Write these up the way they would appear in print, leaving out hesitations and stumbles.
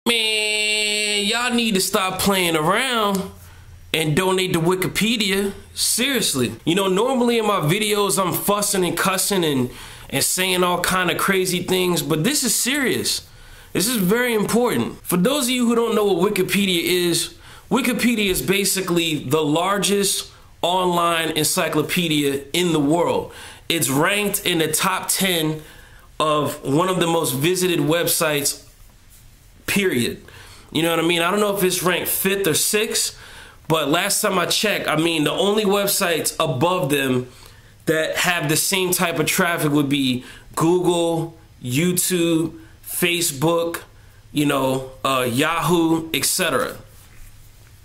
Man, y'all need to stop playing around and donate to Wikipedia. Seriously. You know, normally in my videos, I'm fussing and cussing and saying all kind of crazy things, but this is serious. This is very important. For those of you who don't know what Wikipedia is basically the largest online encyclopedia in the world. It's ranked in the top 10 of one of the most visited websites, period. You know what I mean? I don't know if it's ranked 5th or 6th, but last time I checked, I mean, the only websites above them that have the same type of traffic would be Google, YouTube, Facebook, you know, Yahoo, etc.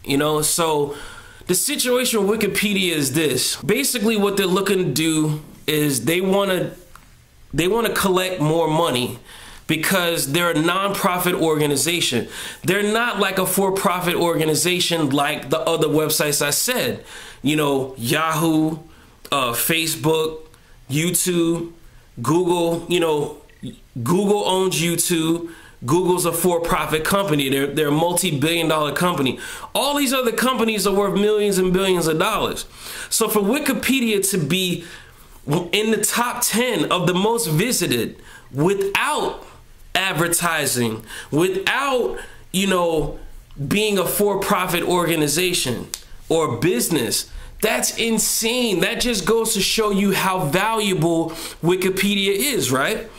You know, so the situation with Wikipedia is this. Basically what they're looking to do is they want to collect more money because they're a non-profit organization. They're not like a for-profit organization like the other websites I said. You know, Yahoo, Facebook, YouTube, Google. You know, Google owns YouTube. Google's a for-profit company. They're a multi-billion-dollar company. All these other companies are worth millions and billions of dollars. So for Wikipedia to be in the top 10 of the most visited without advertising, without, you know, being a for-profit organization or business, that's insane. That just goes to show you how valuable Wikipedia is, right?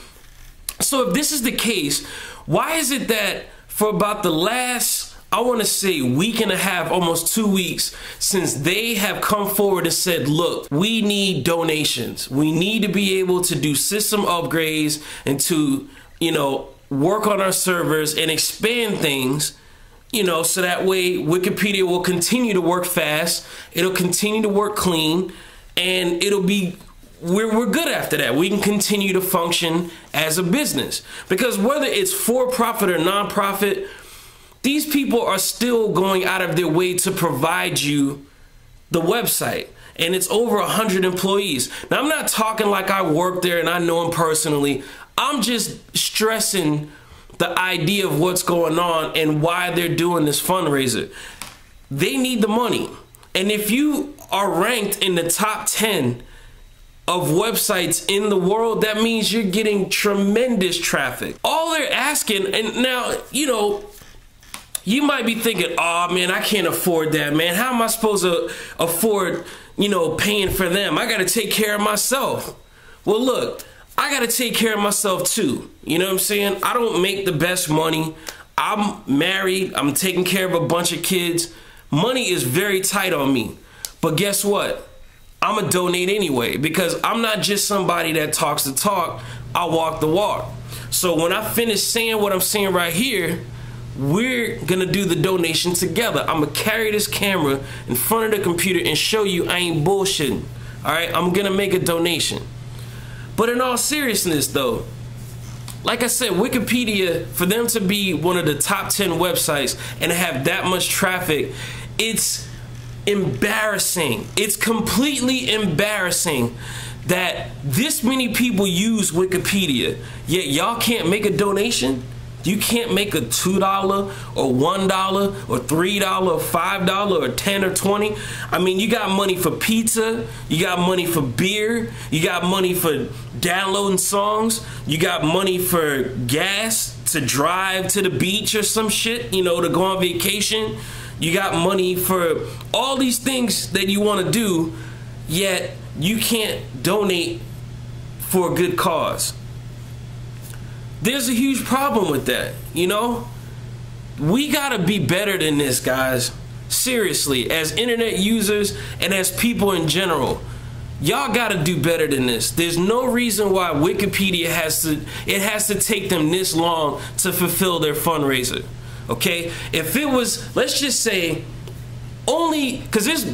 So if this is the case, why is it that for about the last, I want to say, week and a half, almost 2 weeks, since they have come forward and said, look, we need donations. We need to be able to do system upgrades and to, you know, work on our servers and expand things, you know, so that way Wikipedia will continue to work fast. It'll continue to work clean, and it'll be, we're good after that. We can continue to function as a business, because whether it's for-profit or non-profit, these people are still going out of their way to provide you the website. And it's over 100 employees. Now, I'm not talking like I work there and I know them personally. I'm just stressing the idea of what's going on and why they're doing this fundraiser. They need the money. And if you are ranked in the top 10 of websites in the world, that means you're getting tremendous traffic. All they're asking, and now, you know, you might be thinking, oh man, I can't afford that, man. How am I supposed to afford, you know, paying for them? I got to take care of myself. Well, look, I got to take care of myself too. You know what I'm saying? I don't make the best money. I'm married. I'm taking care of a bunch of kids. Money is very tight on me. But guess what? I'm going to donate anyway, because I'm not just somebody that talks the talk. I walk the walk. So when I finish saying what I'm saying right here, we're gonna do the donation together. I'm gonna carry this camera in front of the computer and show you I ain't bullshitting. All right, I'm gonna make a donation. But in all seriousness though, like I said, Wikipedia, for them to be one of the top 10 websites and have that much traffic, it's embarrassing. It's completely embarrassing that this many people use Wikipedia, yet y'all can't make a donation. You can't make a $2 or $1 or $3 or $5 or 10 or 20. I mean, you got money for pizza, you got money for beer, you got money for downloading songs, you got money for gas to drive to the beach or some shit, you know, to go on vacation. You got money for all these things that you want to do, yet you can't donate for a good cause. There's a huge problem with that, you know? We gotta be better than this, guys. Seriously, as internet users and as people in general, y'all gotta do better than this. There's no reason why Wikipedia has to take them this long to fulfill their fundraiser, okay? If it was, let's just say, only, because there's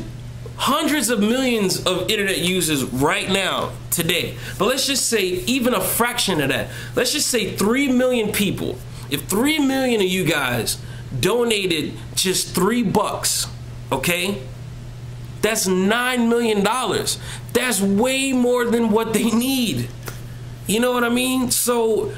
hundreds of millions of internet users right now, today. But let's just say even a fraction of that. Let's just say 3 million people. If 3 million of you guys donated just $3, okay? That's $9 million. That's way more than what they need. You know what I mean? So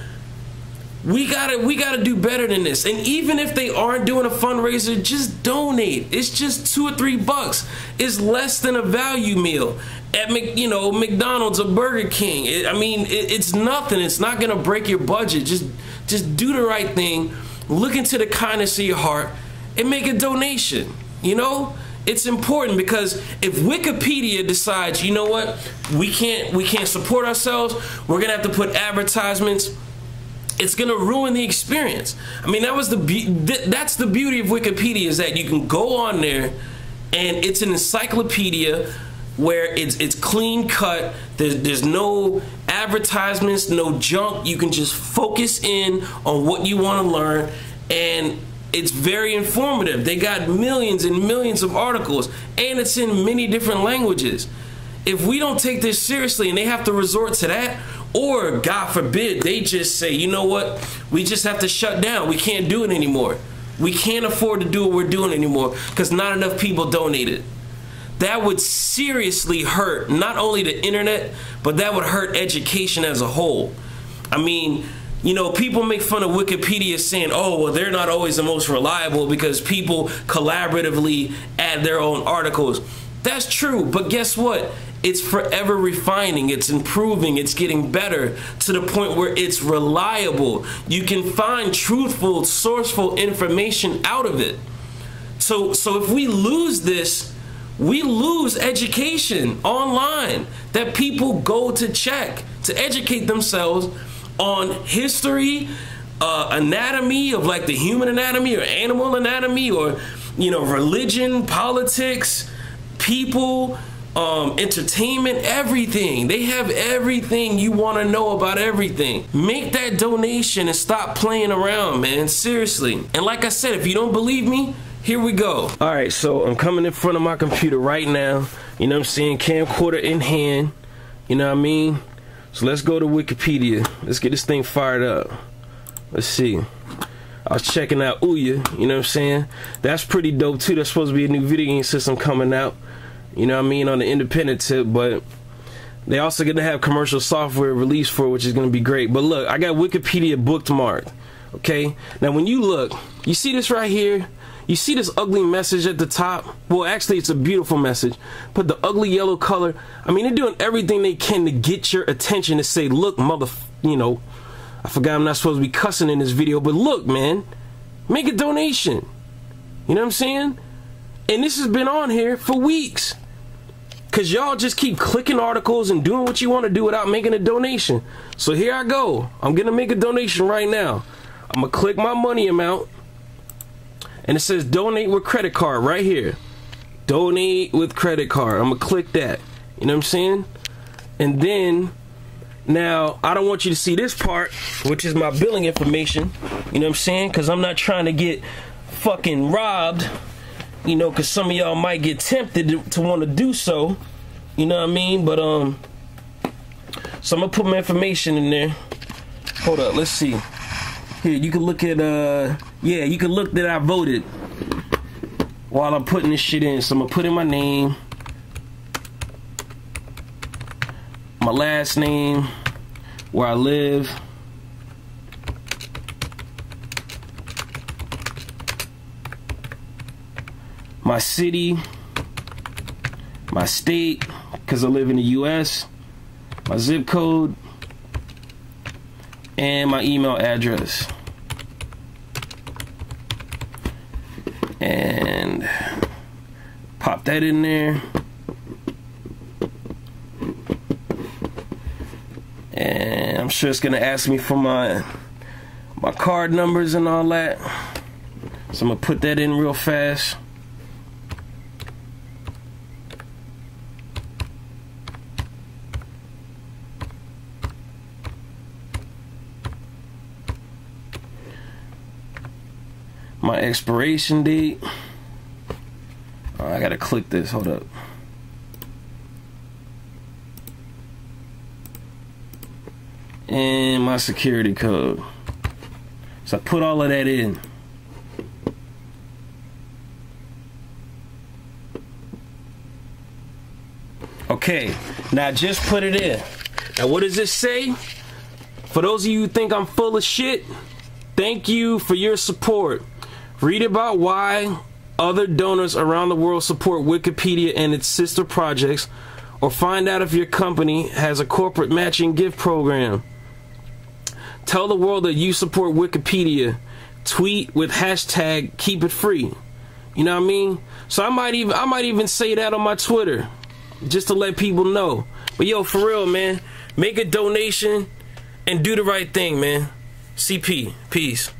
We gotta do better than this. And even if they aren't doing a fundraiser, just donate. It's just $2 or $3. It's less than a value meal at McDonald's or Burger King. It's nothing. It's not gonna break your budget. Just do the right thing. Look into the kindness of your heart and make a donation. You know, it's important, because if Wikipedia decides, you know what, we can't support ourselves, we're gonna have to put advertisements. It's gonna ruin the experience. I mean, that's the beauty of Wikipedia, is that you can go on there and it's an encyclopedia where it's clean cut. There's no advertisements, no junk. You can just focus in on what you want to learn, and it's very informative. They got millions and millions of articles, and it's in many different languages. If we don't take this seriously and they have to resort to that, or God forbid, they just say, you know what, we just have to shut down. We can't do it anymore. We can't afford to do what we're doing anymore because not enough people donated. That would seriously hurt not only the internet, but that would hurt education as a whole. I mean, you know, people make fun of Wikipedia saying, oh, well, they're not always the most reliable because people collaboratively add their own articles. That's true, but guess what? It's forever refining, it's improving, it's getting better to the point where it's reliable. You can find truthful, sourceful information out of it. So if we lose this, we lose education online that people go to check to educate themselves on history, anatomy of like the human anatomy or animal anatomy, or, you know, religion, politics, people, entertainment, everything. They have everything you want to know about everything. Make that donation and stop playing around, man. Seriously. And like I said, if you don't believe me, here we go. All right, so I'm coming in front of my computer right now. You know what I'm saying? Camcorder in hand. You know what I mean? So let's go to Wikipedia. Let's get this thing fired up. Let's see. I was checking out Ouya. You know what I'm saying? That's pretty dope too. That's supposed to be a new video game system coming out. You know what I mean, on the independent tip, but they also gonna have commercial software released for it, which is gonna be great. But look, I got Wikipedia bookmarked. Okay, now when you look, you see this right here. You see this ugly message at the top? Well, actually, it's a beautiful message. But the ugly yellow color, I mean, they're doing everything they can to get your attention, to say, look, you know, I forgot I'm not supposed to be cussing in this video, but look, man, make a donation. You know what I'm saying? And this has been on here for weeks. Because y'all just keep clicking articles and doing what you want to do without making a donation. So here I go. I'm going to make a donation right now. I'm going to click my money amount. And it says donate with credit card right here. Donate with credit card. I'm going to click that. You know what I'm saying? And then, now, I don't want you to see this part, which is my billing information. You know what I'm saying? Because I'm not trying to get fucking robbed. You know, because some of y'all might get tempted to want to do so. You know what I mean? But, so I'm going to put my information in there. Hold up, let's see. Here, you can look at, yeah, you can look that I voted while I'm putting this shit in. So I'm going to put in my name, my last name, where I live, my city, my state, because I live in the US, my zip code, and my email address. And pop that in there. And I'm sure it's gonna ask me for my card numbers and all that. So I'm gonna put that in real fast. My expiration date. Oh, I gotta click this. Hold up. And my security code. So I put all of that in. Okay, now I just put it in. Now what does this say? For those of you who think I'm full of shit, Thank you for your support. Read about why other donors around the world support Wikipedia and its sister projects, or find out if your company has a corporate matching gift program. Tell the world that you support Wikipedia. Tweet with hashtag #KeepItFree. You know what I mean? So I might even say that on my Twitter, just to let people know. But yo, for real, man, make a donation and do the right thing, man. CP, peace.